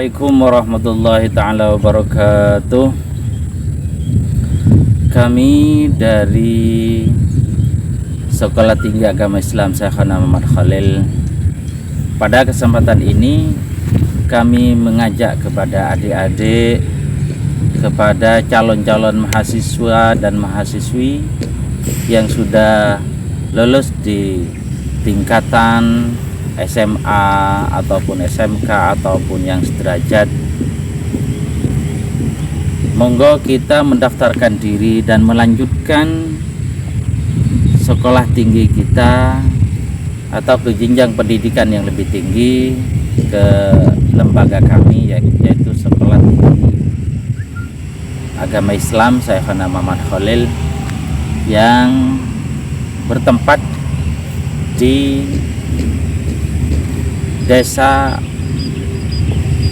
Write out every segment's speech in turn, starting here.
Assalamualaikum warahmatullahi ta'ala wabarakatuh. Kami dari Sekolah Tinggi Agama Islam Syekhona Muhammad Khalil, pada kesempatan ini kami mengajak kepada adik-adik, kepada calon-calon mahasiswa dan mahasiswi yang sudah lulus di tingkatan SMA ataupun SMK ataupun yang sederajat, monggo kita mendaftarkan diri dan melanjutkan sekolah tinggi kita atau ke jenjang pendidikan yang lebih tinggi ke lembaga kami, yaitu Sekolah Tinggi Agama Islam Syekhona Muhammad Khalil yang bertempat di Desa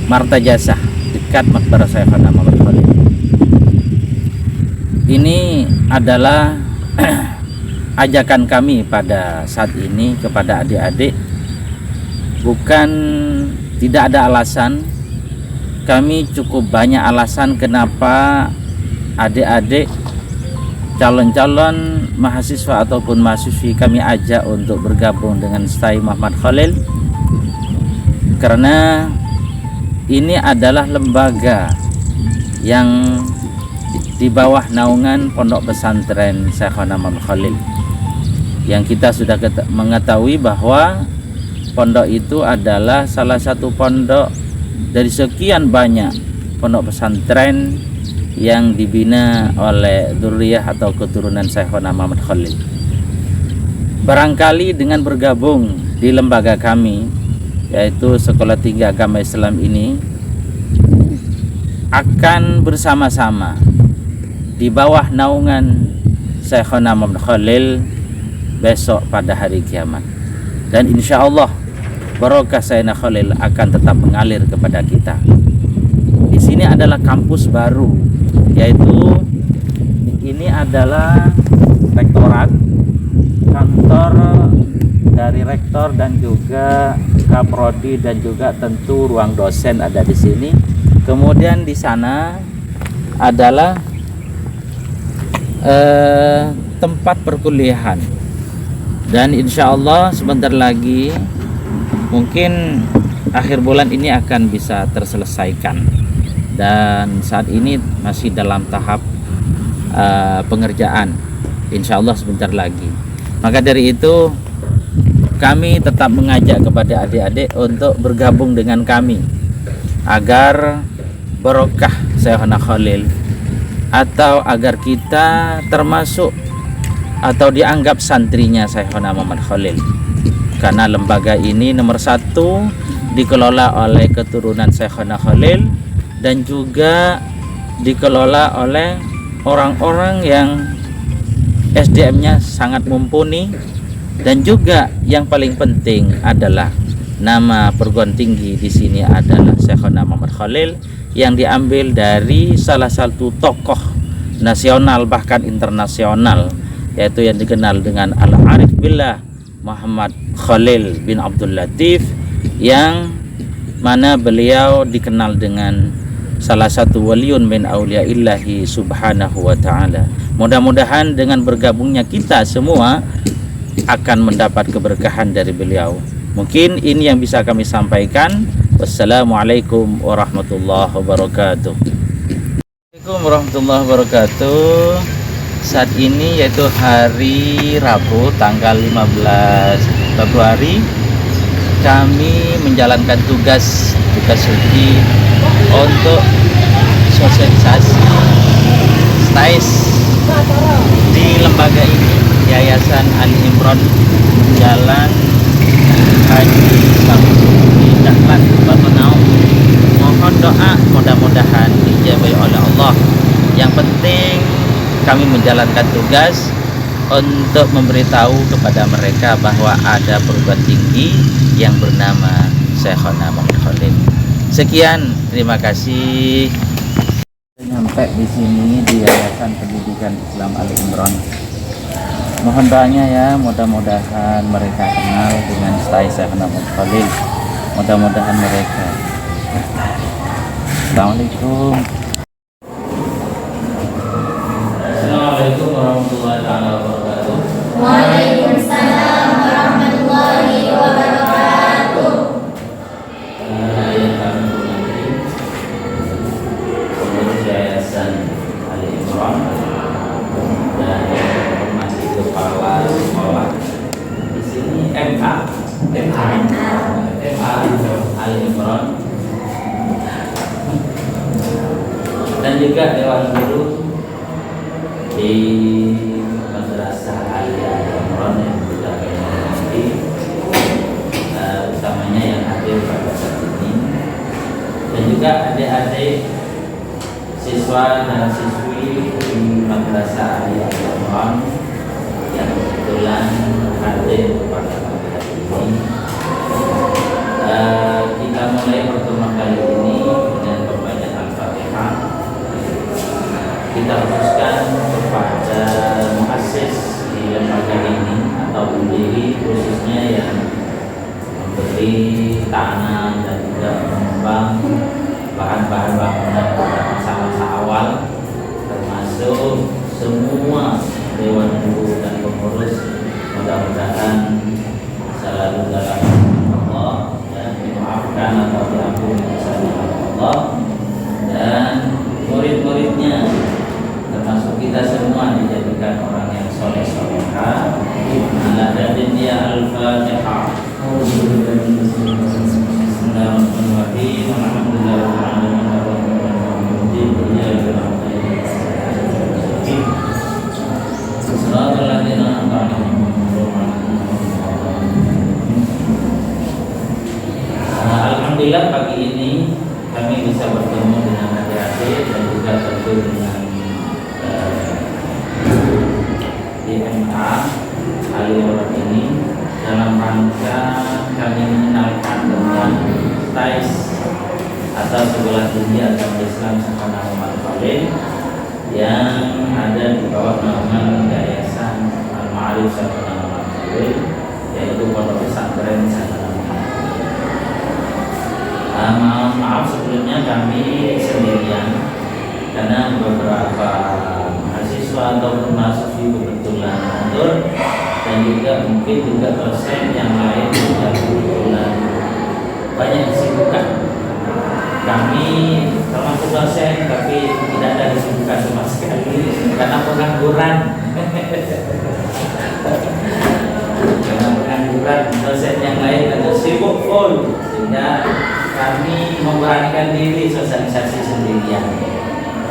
Martajasa dekat Makbarah Syekhona Muhammad Khalil. Ini adalah ajakan kami pada saat ini kepada adik-adik. Bukan tidak ada alasan, kami cukup banyak alasan kenapa adik-adik calon-calon mahasiswa ataupun mahasiswi kami ajak untuk bergabung dengan STAI Muhammad Khalil, karena ini adalah lembaga yang di bawah naungan Pondok Pesantren Syekhona Muhammad Khalil, yang kita sudah mengetahui bahwa pondok itu adalah salah satu pondok dari sekian banyak pondok pesantren yang dibina oleh dzurriyyah atau keturunan Syekhona Muhammad Khalil. Barangkali dengan bergabung di lembaga kami, yaitu Sekolah Tinggi Agama Islam ini, akan bersama-sama di bawah naungan Syekhona Muhammad Khalil besok pada hari kiamat. Dan insya Allah barokah Sayyidina Khalil akan tetap mengalir kepada kita. Di sini adalah kampus baru, yaitu ini adalah rektorat, kantor dari rektor dan juga kaprodi dan juga tentu ruang dosen ada di sini. Kemudian di sana adalah tempat perkuliahan, dan insya Allah sebentar lagi mungkin akhir bulan ini akan bisa terselesaikan, dan saat ini masih dalam tahap pengerjaan, insya Allah sebentar lagi. Maka dari itu kami tetap mengajak kepada adik-adik untuk bergabung dengan kami agar barokah Syekhona Khalil, atau agar kita termasuk atau dianggap santrinya Syekhona Muhammad Khalil. Karena lembaga ini nomor satu dikelola oleh keturunan Syekhona Khalil dan juga dikelola oleh orang-orang yang SDM-nya sangat mumpuni, dan juga yang paling penting adalah nama perguruan tinggi di sini adalah Syekhona Muhammad Khalil, yang diambil dari salah satu tokoh nasional bahkan internasional, yaitu yang dikenal dengan Al-Arif Billah Muhammad Khalil bin Abdul Latif, yang mana beliau dikenal dengan salah satu waliun min auliaillahi subhanahu wa ta'ala. Mudah-mudahan dengan bergabungnya kita semua akan mendapat keberkahan dari beliau. Mungkin ini yang bisa kami sampaikan. Wassalamualaikum warahmatullahi wabarakatuh. Assalamualaikum warahmatullahi wabarakatuh. Saat ini yaitu hari Rabu tanggal 15 Februari, kami menjalankan tugas suci untuk sosialisasi STAIS di lembaga ini, Yayasan Ali Imron, Jalan Haji Samsudin Dahlan Bapenau. Mohon doa, mudah-mudahan dijabah oleh Allah. Yang penting kami menjalankan tugas untuk memberitahu kepada mereka bahwa ada perguruan tinggi yang bernama Syekhona Muhammad Khalil. Sekian, terima kasih. Sampai di sini di Yayasan Pendidikan Islam Ali Imron. Mohon doanya ya, mudah-mudahan mereka kenal dengan STAI Syekhona Muhammad Khalil. Mudah-mudahan mereka Assalamualaikum. Assalamualaikum warahmatullahi wabarakatuh. Waalaikumsalam warahmatullahi wabarakatuh. Yang kami hormati pengurus Yayasan Ali Imran dan yang hormati kepala sekolah di sini MA Ali Imran dan juga Dewan Guru di Madrasah Aliyah Imran yang sudah kami hormati, utamanya yang hadir pada saat ini, dan juga adik-adik siswa dan siswi di Madrasah Aliyah Imran yang kebetulan hadir pada hari ini. Kita mulai pertemuan kali ini dengan pembacaan Al-Fatihah. Kita khususkan kepada muassis di lembaga ini atau pendiri khususnya yang memberi tanah dan juga mengembang bahan-bahan bangunan pada masa-masa awal, termasuk semua dewan guru dan pengurus. Mudah-mudahan selalu dalam Allah dan dimaafkan atau diampuni oleh Allah, dan murid-muridnya termasuk kita semua dijadikan orang yang soleh-soleha. Ala dadin ya al-Fatihah. Bismillahirrahmanirrahim. Alhamdulillah pagi ini kami bisa bertemu dengan adik-adik dan juga tentu dengan DMA Ali Imran ini dalam rangka kami mengenalkan tentang TAIS atau Sekolah Tinggi Agama Islam Santana Muhammad Khalil yang ada di bawah naungan Yayasan Al-Ma'arif Santana Muhammad Khalil, yaitu Pondok Pesantren Santana Muhammad Khalil. Maaf sebelumnya kami sendirian karena beberapa mahasiswa atau mahasiswi kebetulan mundur, dan juga mungkin juga dosen yang lain juga kebetulan banyak kesibukan. Kami termasuk dosen tapi tidak ada kesibukan sama sekali karena pengangguran. Karena pengangguran, dosen yang lain ada sibuk full, sehingga kami memberanikan diri sosialisasi sendirian.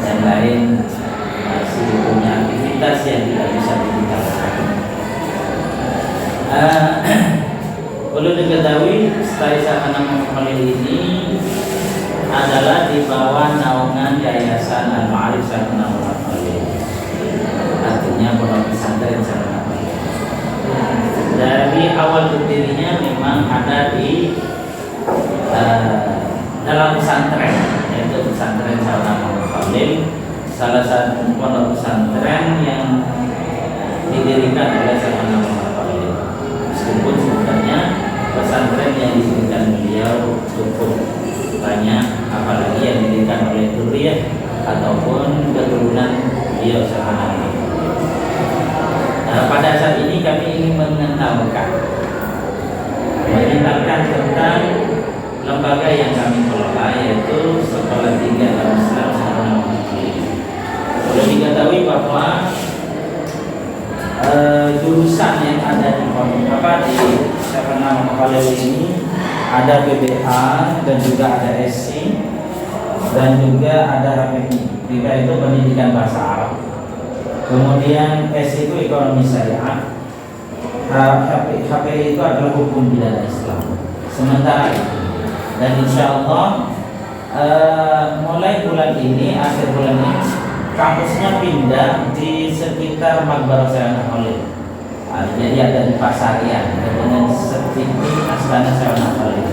Yang lain masih punya aktivitas yang tidak bisa ditinggalkan. Perlu diketahui TAIS Santana Muhammad ini adalah di bawah naungan Yayasan Al-Ma'arif Santana Muhammad Khalil, artinya Pondok Pesantren Santana Muhammad Khalil. Dari awal berdirinya memang ada di dalam pesantren, yaitu pesantren Santana Muhammad Khalil, salah satu pondok pesantren yang didirikan oleh Santana Muhammad Khalil. Meskipun sebenarnya pesantren yang didirikan beliau cukup banyak, apalagi yang didirikan oleh Duriah ataupun keturunan beliau Santana Muhammad Khalil. Pada saat ini kami ingin mengenalkan tentang lembaga yang kami kelola, yaitu Sekolah Tinggi Agama Islam Santana Muhammad Khalil. Boleh diketahui bahwa jurusan yang ada di Santana Muhammad Khalil ini ada BBA dan juga ada SC dan juga ada HPI. BBA itu pendidikan bahasa Arab, kemudian SC itu ekonomi syariah, HPI itu adalah hukum pidana Islam. Sementara itu, dan insya Allah mulai bulan ini, akhir bulan ini, kampusnya pindah di sekitar Makbarah Santana Khalil. Jadi ada di Pasarian dengan seperti Astana Santana Khalil.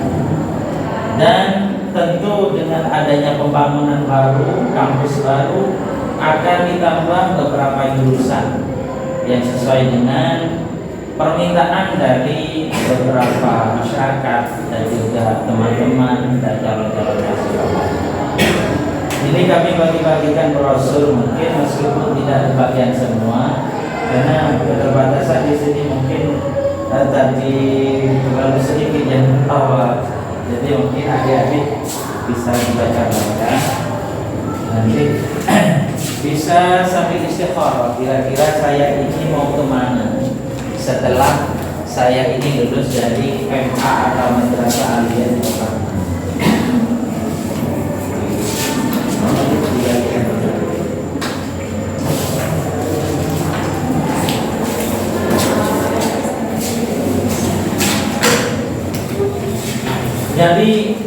Dan tentu dengan adanya pembangunan baru, kampus baru, akan ditambah beberapa jurusan yang sesuai dengan permintaan dari beberapa masyarakat dan juga teman-teman dan calon-calon mahasiswa. Ini kami bagi-bagikan brosur mungkin meskipun tidak bagian semua karena keterbatasan di sini mungkin tadi terlalu sedikit yang awal. Jadi mungkin adik-adik bisa dibaca-baca. Nanti bisa sambil istikharah. Kira-kira saya ini mau kemana setelah saya ini lulus dari MA atau Madrasah Aliyah Muhammad. Jadi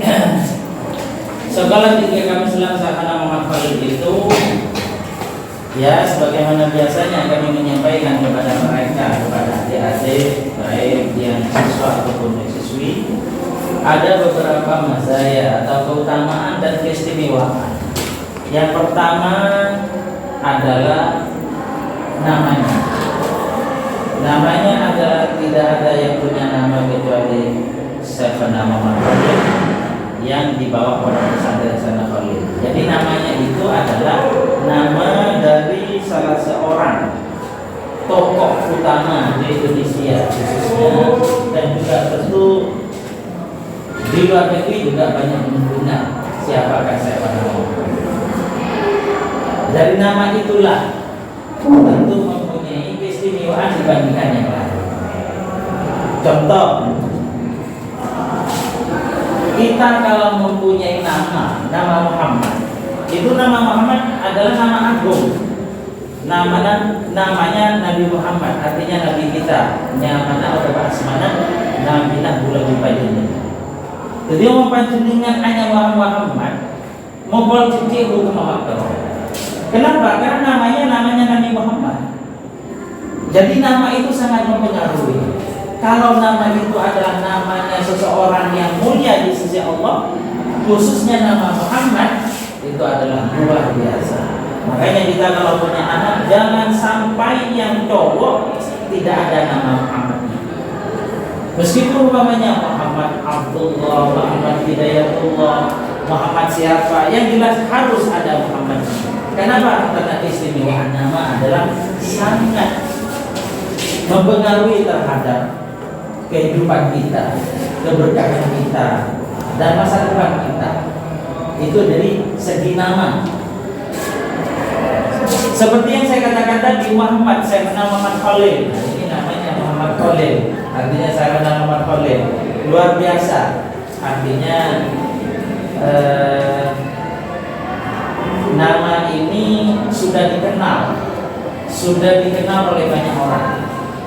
sekolah tinggi kami Islam Sahana Muhammad Khalil itu ya sebagaimana biasanya kami menyampaikan kepada mereka, kepada adik-adik baik yang siswa ataupun siswi, ada beberapa mazaya atau keutamaan dan keistimewaan. Yang pertama adalah namanya. Namanya adalah tidak ada yang punya nama kecuali Syekhana Muhammad Khalil yang dibawa oleh pesantren Sana Khalil. Jadi namanya itu adalah nama dari salah seorang tokoh utama di Indonesia khususnya, dan juga tentu di luar negeri juga banyak mengenal siapakah Syekhana Muhammad. Dari nama itulah tentu mempunyai keistimewaan dibandingkan yang lain. Contoh, kita kalau mempunyai nama Muhammad, itu nama Muhammad adalah nama agung. Namanya Nabi Muhammad, artinya Nabi kita. Nyamana atau asmana Nabilah bulan dipajanya. Jadi mau panjenengan hanya Muhammad, mau bol cuci hukum Allah. Kenapa? Karena namanya Nabi Muhammad. Jadi nama itu sangat mempengaruhi. Kalau nama itu adalah namanya seseorang yang mulia di sisi Allah, khususnya nama Muhammad, itu adalah luar biasa. Makanya kita kalau punya anak, jangan sampai yang cowok tidak ada nama Muhammad. Meskipun umpamanya Muhammad Abdullah, Muhammad Hidayatullah, Muhammad siapa, yang jelas harus ada Muhammad. Kenapa? Karena keistimewaan nama adalah sangat mempengaruhi terhadap kehidupan kita, keberkahan kita, dan masa depan kita. Itu dari segi nama. Seperti yang saya katakan tadi, Muhammad, saya nama Muhammad Khalil. Nah, ini namanya Muhammad Khalil, artinya saya nama Muhammad Khalil. Luar biasa, artinya nama ini sudah dikenal oleh banyak orang.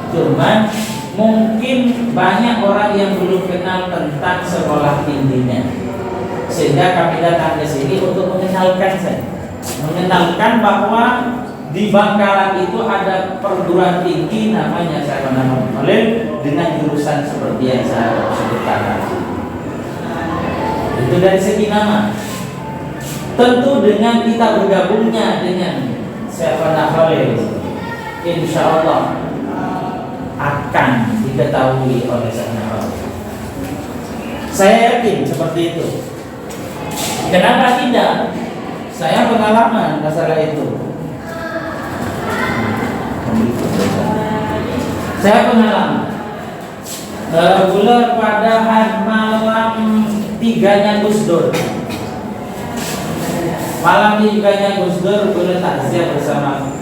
Cuman mungkin banyak orang yang belum kenal tentang sekolah tingginya, sehingga kami datang ke sini untuk mengenalkan bahwa di Bangkalan itu ada perguruan tinggi namanya Syekhana Muhammad Khalil dengan jurusan seperti yang saya sebutkan tadi. Itu dari segi nama. Tentu dengan kita bergabungnya dengan Syekhana Khalil, insya Allah akan diketahui oleh Syekhana Khalil. Saya yakin seperti itu. Kenapa tidak? Saya pengalaman masalah itu. Saya pengalaman. Bulan pada hari malam 3-nya Gus Dur. Malam 3-nya Gus Dur, bulan takziah bersama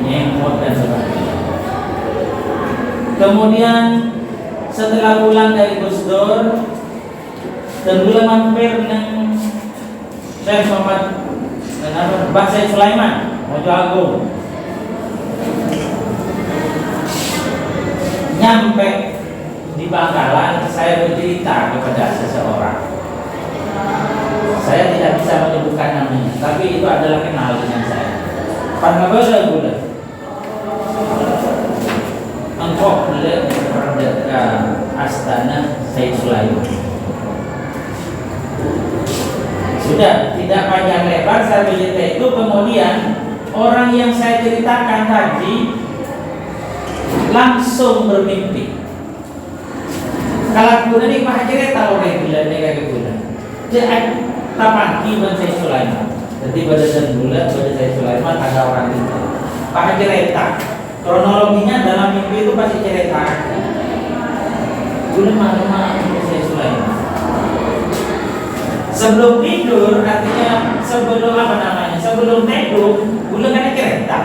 Nyemot dan sebagainya. Kemudian setelah pulang dari Gus Dur, dan bulan mampir dengan Syekh Muhammad Mbah Syekh Sulaiman Mojo Agung. Nyampe di Bangkalan, saya bercerita kepada seseorang. Saya tidak bisa menyebutkan namanya, tapi itu adalah kenal dengan saya. Pangabola gula. Engkau boleh merdeka Astana Syekh Sulaiman. Sudah, tidak panjang lebar saya bercerita itu. Kemudian orang yang saya ceritakan tadi langsung bermimpi. Kalau kemudian Pak Haji tahu regulernya kayak gimana. Jadi tapaki Syekh Sulaiman. Jadi pada dan bulan pada saya Sulaiman ada orang itu pakai kereta. Kronologinya dalam mimpi itu pasti cerita. Bulan mana saya Sulaiman. Sebelum tidur artinya sebelum apa namanya? Sebelum tidur bulan kan kereta.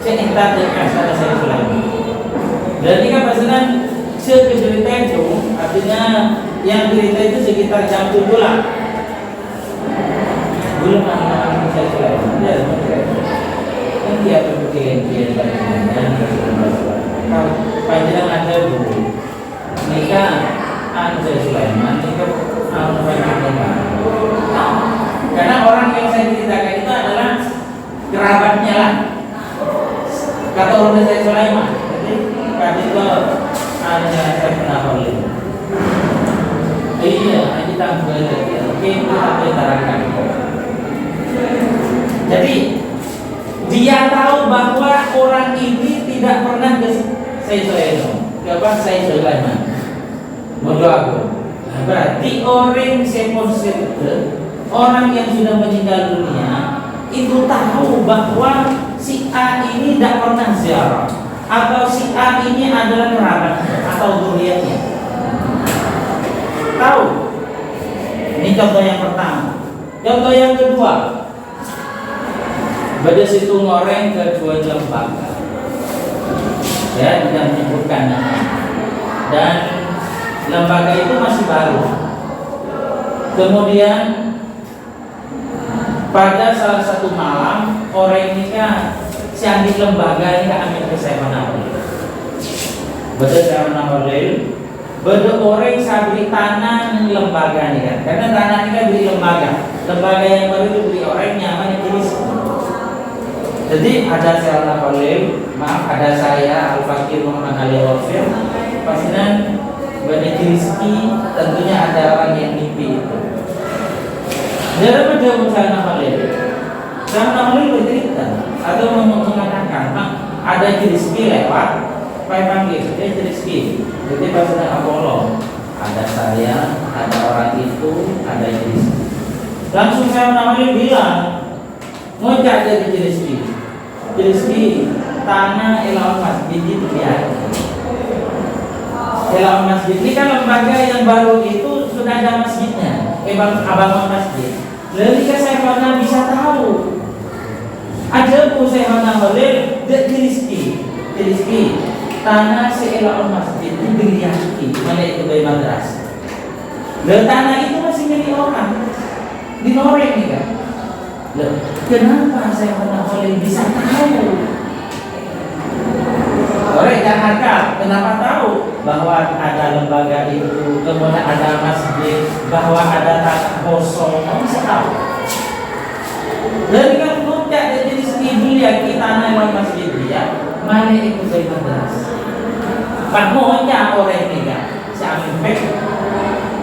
Cerita dengan saya Sulaiman. Dan ini kan pasangan secerita itu artinya yang cerita itu sekitar jam 7 lah. Belum mana saya Sulaiman. Ya, kan dia berpikiran dia dan kalau panjang ada bu, nikah saya Sulaiman, nikah karena orang yang saya ceritakan itu adalah kerabatnya lah. Kata orang saya Sulaiman. Jadi kami itu saya pernah beli. Iya, kita beli. Oke, kita terangkan. Jadi dia tahu bahwa orang ini tidak pernah ke saya Sulaiman. Berdoa. Berarti orang orang yang sudah meninggal dunia itu tahu bahwa si A ini tidak pernah ziarah atau si A ini adalah kerabatnya atau zuriatnya. Tahu? Ini contoh yang pertama. Contoh yang kedua, pada situ ngoreng ke dua lembaga. Saya tidak menyebutkan nama. Dan lembaga itu masih baru. Kemudian pada salah satu malam orang ini kan siang di lembaga ini ambil ke saya menawar. Pada saya menawar beda orang sabri tanah di lembaga ini kan. Karena tanah ini kan beli lembaga. Lembaga yang baru itu beli orang nyaman yang jenis. Jadi ada saya menawar maaf ada saya Al-Fakir Muhammad Ali Wafir. Pastinya banyak rezeki tentunya ada orang yang mimpi itu. Dalam ada usaha Halil, usaha Halil bercerita atau mengatakan, ada rezeki lewat, saya panggil, dia rezeki. Jadi pastinya Apollo, ada saya, ada orang itu, ada rezeki. Langsung saya Halil bilang, ngocak jadi rezeki, rezeki tanah ilawan masjid itu ya. Dalam masjid ini kan lembaga yang baru itu sudah ada masjidnya, abangan masjid. Lalu saya pernah bisa tahu. Ada pun saya pernah boleh rezeki tanah seelak masjid itu diriaki, mana itu bayi madrasah. Lalu tanah itu masih milik orang, dinoreng nih kan. Lalu kenapa saya pernah boleh bisa tahu? Oleh Jakarta, kenapa tahu bahwa ada lembaga itu, kemudian ada masjid, bahwa ada tanah kosong, kamu bisa tahu. Dari kan puncak dari segi dia kita tanah masjid dia, mana itu saya madrasah. Pak mohonnya orang ini kan, saya ambil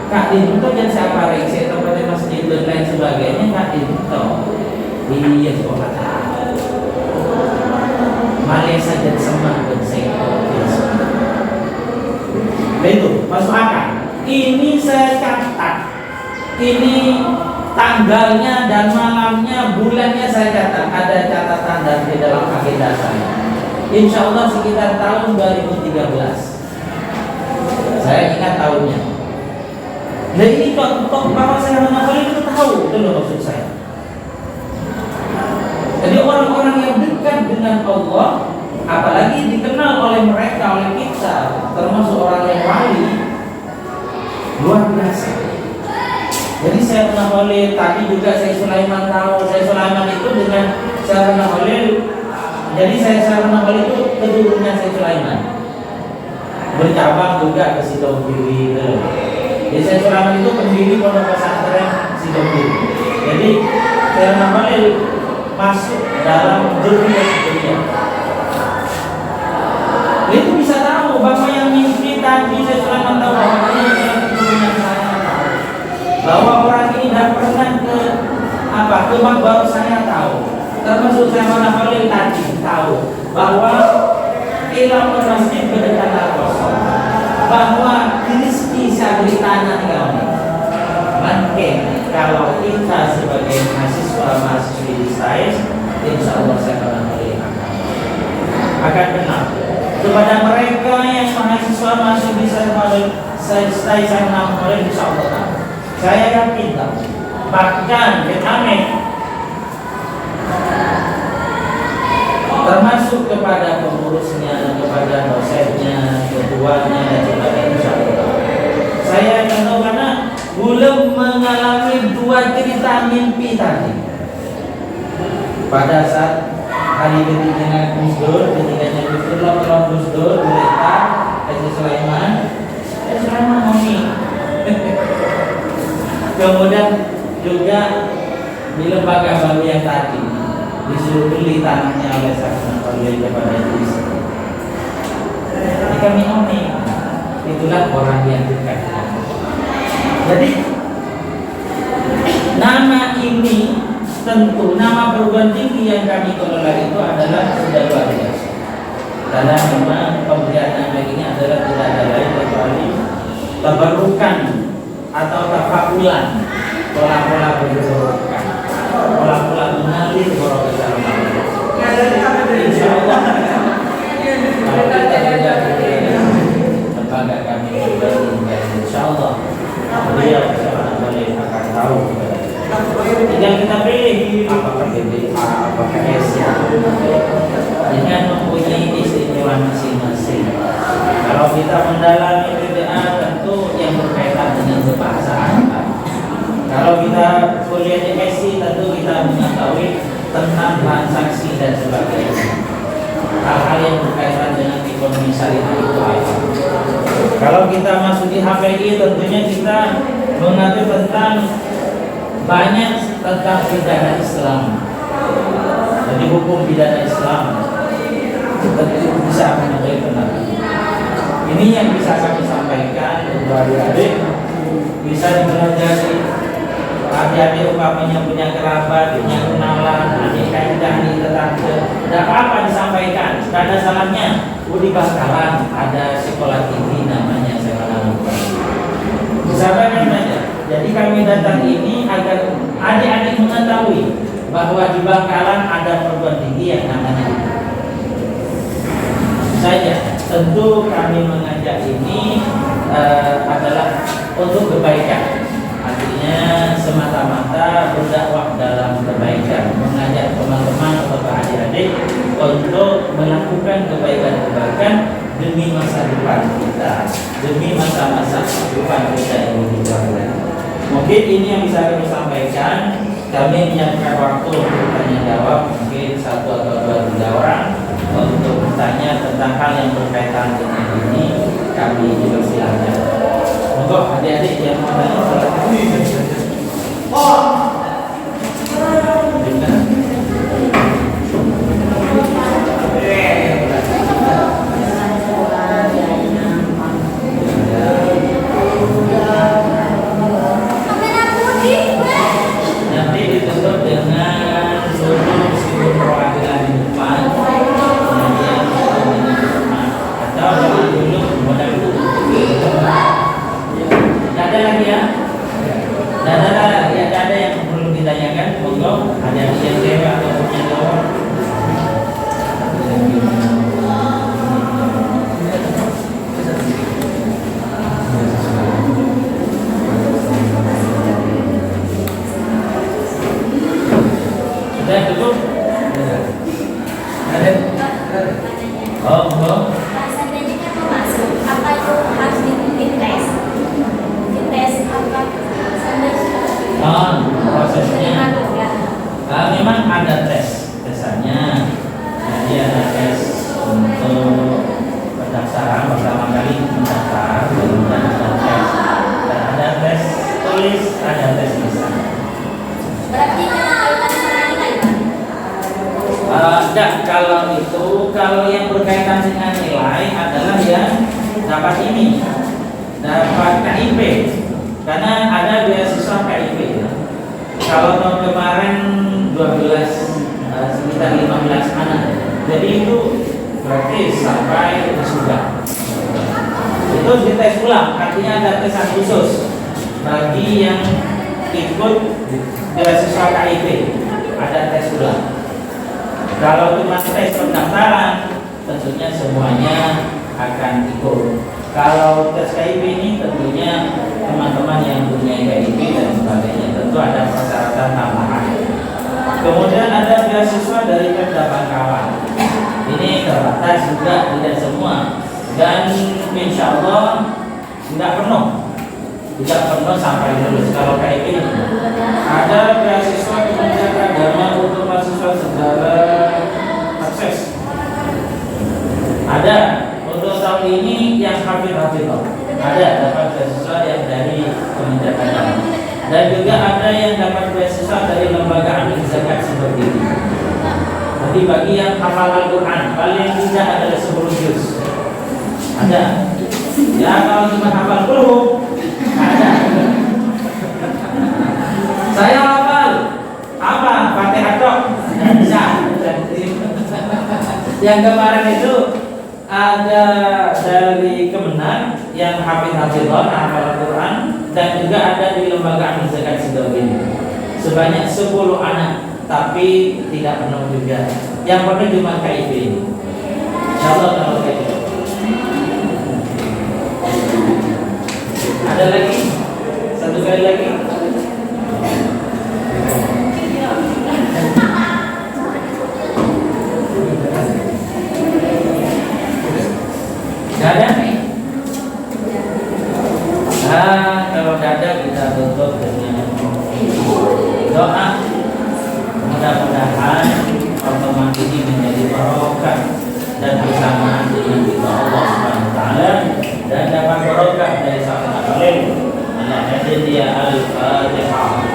kak dinto dan siapa lagi saya tempat masjid dan lain sebagainya kak dinto. Iya sekolah tahu. Malaysia saja sama dan saya itu masuk akal. Ini saya catat. Ini tanggalnya dan malamnya, bulannya saya catat. Ada catatan dan di dalam agenda saya. Insya Allah sekitar tahun 2013. Saya ingat tahunnya. Dan ini kok bahwa saya menafsir itu tahu, itu loh maksud saya. Jadi orang-orang yang dekat dengan Allah, apalagi dikenal oleh mereka, oleh kita, termasuk orang yang wali, luar biasa. Jadi saya pernah wali, tadi juga saya Sulaiman tahu, saya Sulaiman itu dengan saya pernah wali. Jadi saya pernah wali itu keturunannya saya Sulaiman, bercabang juga ke Sidomkiri. Jadi saya Sulaiman itu pendiri pondok pesantren Sidomkiri. Jadi saya pernah wali masuk dalam dunia. Itu bisa tahu bahwa yang mimpi tadi saya Sulaiman tahu bahwa ini yang keturunan saya tahu. Bahwa orang ini tidak pernah ke baru saya tahu. Termasuk saya Halil tadi tahu bahwa ilmu masjid berdekatan kosong. Bahwa rezeki saya beri tanah kami. Mungkin kalau kita sebagai mahasiswa-mahasiswi di STAIS, insya Allah saya akan melihat akan kenal kepada mereka yang mahasiswa-mahasiswi di STAIS yang namanya insya Allah saya yakin bahkan kami termasuk kepada pengurusnya, kepada dosennya, ketuanya dan sebagainya insya Allah. Saya tahu karena belum mengalami dua cerita mimpi tadi. Pada saat hari ketiganya Gus Dur, ketiganya Gus Dur, lalu Gus Dur, Bureta, Haji Sulaiman Mami. Kemudian juga di lembaga baru yang tadi disuruh beli tanahnya oleh Saksana Parlian kepada Idris. Jadi kami Mami, itulah orang yang dekat. Jadi nama ini tentu nama perguruan tinggi yang kami kelola itu adalah sudah luar biasa. Karena memang pemberian nama ini adalah tidak ada lain kecuali tabarukan atau tafakulan, pola-pola berbarokah, pola-pola mengalir barokah dalam insya Allah. Kalau kita tidak lembaga kami insya Allah beliau akan tahu yang kita pilih apakah BBA, apakah SIA dengan mempunyai istimewa masing-masing. Kalau kita mendalami BBA tentu yang berkaitan dengan kebahasaan. Kalau kita kuliah di SI tentu kita mengetahui tentang transaksi dan sebagainya, hal-hal yang berkaitan dengan ekonomi syariah itu apa. Kalau kita masuk di HPI tentunya kita mengatur tentang banyak tentang pidana Islam. Jadi hukum pidana Islam tentu bisa menjadi pendapat. Ini yang bisa kami sampaikan untuk adik-adik, bisa dipelajari. Adik-adik umpamanya punya kerabat, punya kenalan, adik kaitan, adik tetangga, tidak apa disampaikan. Tidak ada salahnya. Di Bangkalan ada sekolah tinggi namanya Sekolah Sampaikan saja. Jadi kami datang ini agar adik-adik mengetahui bahwa di Bangkalan ada perguruan tinggi yang namanya itu. Saja. Tentu kami mengajak ini adalah untuk kebaikan. Artinya semata-mata berdakwah dalam kebaikan, mengajak teman-teman atau adik-adik untuk melakukan kebaikan-kebaikan demi masa depan kita, demi masa-masa depan kita ini. Mungkin ini yang bisa kami sampaikan. Kami menyiapkan waktu untuk tanya jawab, mungkin 1 atau 2 3 orang untuk bertanya tentang hal yang berkaitan dengan ini. Kami dipersilakan. Monggo adik-adik yang mau tanya. Nanti ditutup dengan seluruh simbol perwakilan di depan, kemudian atau jangan dulu modal dulu. Tidak ada lagi ya? Tidak ada yang perlu ditanyakan. Monggo ada yang cewek atau punya cowok. Sudah cukup? Ada? Oh. Seandainya kan mau masuk, apa itu harus dites? Dites apa? Prosesnya memang ada tesannya. Jadi ada tes untuk pendaftaran pertama kali mendaftar, kemudian ada tes dan ada tes tulis, ada tes lisan. Berarti kaitan sama nilai kan? Enggak, kalau yang berkaitan dengan nilai adalah yang dapat ini, dapat KIP. Karena ada beasiswa KIP ya. Kalau tahun kemarin 12 sekitar 15 anak. Jadi itu gratis sampai wisuda. Itu dites ulang, artinya ada tesan khusus bagi yang ikut beasiswa KIP, ada tes ulang. Kalau cuma tes pendaftaran, tentunya semuanya akan ikut. Kalau tes KIP ini tentunya teman-teman yang punya KIP dan sebagainya tentu ada persyaratan tambahan. Kemudian ada beasiswa dari Pemda Bangkawan. Ini terbatas juga, tidak semua, dan insya Allah tidak penuh sampai lulus. Kalau KIP ada beasiswa Kementerian Agama untuk mahasiswa segala akses. Ada untuk tahun ini yang hafid ada dapat beasiswa yang dari Kementerian Agama, dan juga ada yang dapat beasiswa dari lembaga amil zakat seperti ini. Jadi bagi yang hafal Al-Quran paling tidak adalah 10 juz ada. Ya kalau cuma hafal huruf ada. Saya hafal apa? Fatihah tok tidak bisa. Yang kemarin itu ada dari Kemenang yang hafidhah hafal Al-Quran, dan juga ada di lembaga amil zakat Sidoarjo sebanyak 10 anak, tapi tidak penuh juga. Yang penuh cuma KIP ini. Insyaallah kalau KIP. Ada lagi? Satu kali lagi. Gak ada nih. Kalau gak ada kita tutup dengan doa. Mudah-mudahan pertemuan ini menjadi barokah dan bersamaan dengan kita Allah Subhanahu wa taala, dan dapat barokah dari sahabat alim. Al-Hadiya Al-Fatihah.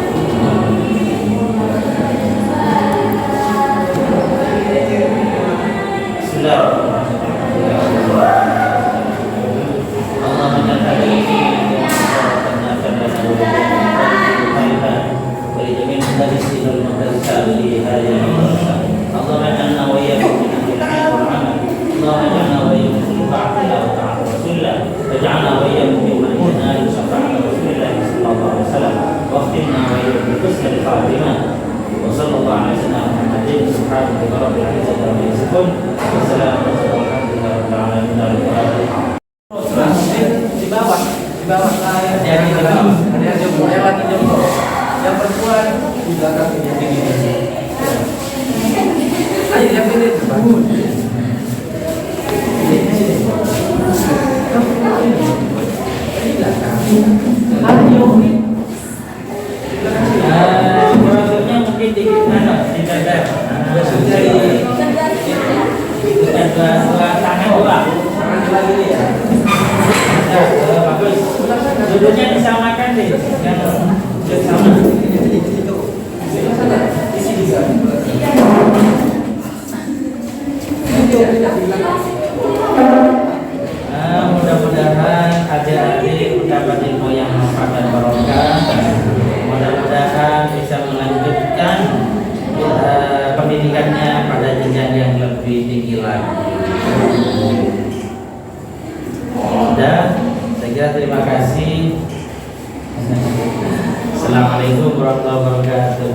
Di bawah saya jadi di bawah ada yang jempol, yang lagi jempol, yang perempuan di belakang ini begini. Ayo yang ini bangun. Produknya mungkin di mana? Di dada. Dua tangan dua. Lagi nih ya. Bagus. Duduknya disamakan deh. Sama. Mudah-mudahan adik-adik mendapat ilmu yang manfaat dan barokah. Mudah-mudahan bisa melanjutkan pendidikannya pada jenjang yang lebih tinggi lagi. Dan saya kira terima kasih. Assalamualaikum warahmatullahi wabarakatuh.